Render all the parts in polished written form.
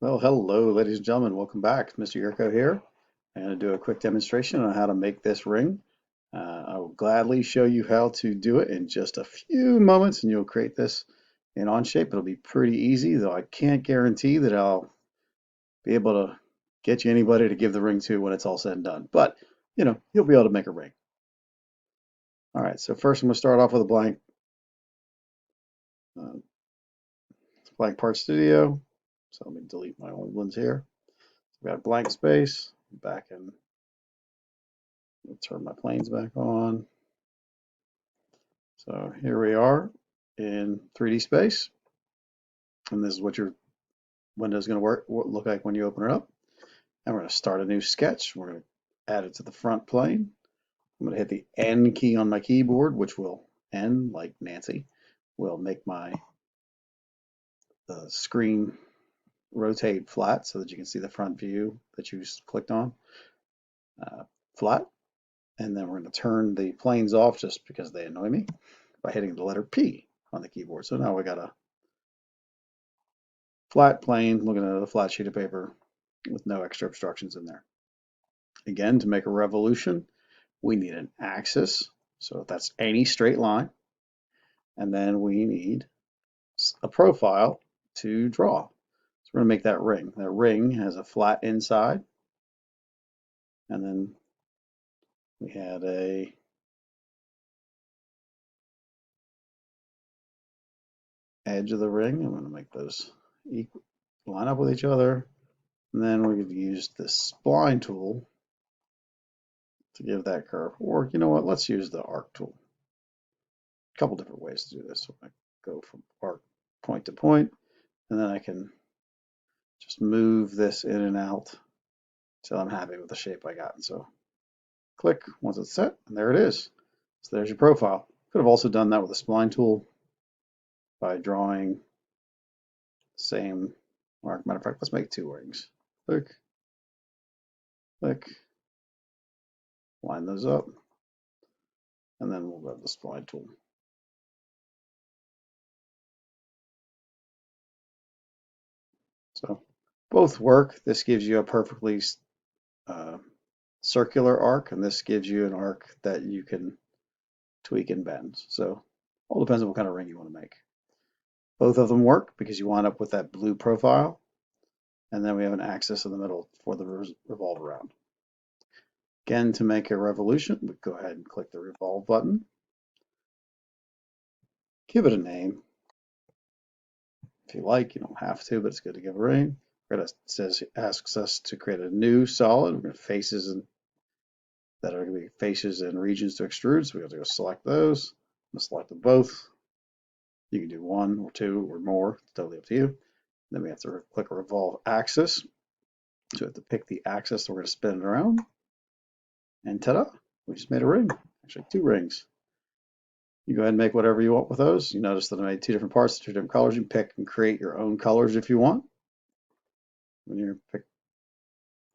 Well, hello, ladies and gentlemen. Welcome back. Mr. Yurko here. I'm going to do a quick demonstration on how to make this ring. I will gladly show you how to do it in just a few moments, and you'll create this in OnShape. It'll be pretty easy, though I can't guarantee that I'll be able to get you anybody to give the ring to when it's all said and done. But, you'll be able to make a ring. All right, so first I'm going to start off with a uh, blank part studio. So let me delete my old ones here. We've got a blank space. Back in turn my planes back on. So here we are in 3D space, and this is what your window is going to look like when you open it up. And we're going to start a new sketch. We're going to add it to the front plane. I'm going to hit the N key on my keyboard, which will N, like Nancy, will make my screen rotate flat so that you can see the front view that you clicked on flat. And then we're going to turn the planes off just because they annoy me by hitting the letter P on the keyboard. So now we got a flat plane looking at a flat sheet of paper with no extra obstructions in there. Again, to make a revolution, we need an axis. So that's any straight line. And then we need a profile to draw. So we're going to make that ring. That ring has a flat inside. And then we had a edge of the ring. I'm going to make those line up with each other. And then we're going to use the spline tool to give that curve. Or you know what? Let's use the arc tool. A couple different ways to do this. So I go from arc point to point, and then I can just move this in and out until I'm happy with the shape I got. And so click once it's set, and there it is. So there's your profile. Could have also done that with the spline tool by drawing the same arc. Matter of fact, let's make two rings. Click, click, line those up, and then we'll grab the spline tool. So both work. This gives you a perfectly circular arc, and this gives you an arc that you can tweak and bend. So all depends on what kind of ring you want to make. Both of them work because you wind up with that blue profile, and then we have an axis in the middle for the revolve around. Again, to make a revolution, we go ahead and click the revolve button. Give it a name. If you like, you don't have to, but it's good to give a name. Asks us to create a new solid. We're going to faces that are going to be faces and regions to extrude. So we have to go select those. I'm going to select them both. You can do one or two or more. It's totally up to you. Then we have to click revolve axis. So we have to pick the axis. We're going to spin it around. And ta-da, we just made a ring. Actually, two rings. You go ahead and make whatever you want with those. You notice that I made two different parts, two different colors. You can pick and create your own colors if you want. When you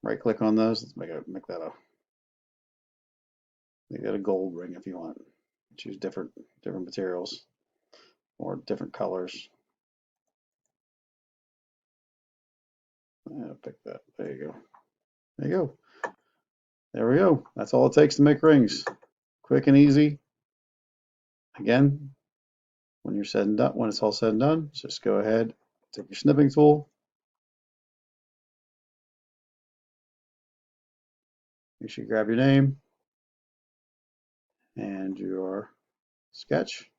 right click on those, let's make that a gold ring if you want. Choose different materials or different colors. Pick that. There you go. There you go. There we go. That's all it takes to make rings. Quick and easy. Again, when it's all said and done, just go ahead, take your snipping tool. Make sure you grab your name and your sketch.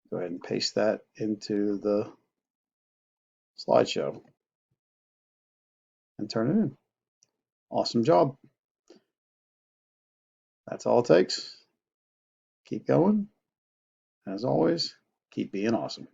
Go ahead and paste that into the slideshow and turn it in. Awesome job. That's all it takes. Keep going. As always, keep being awesome.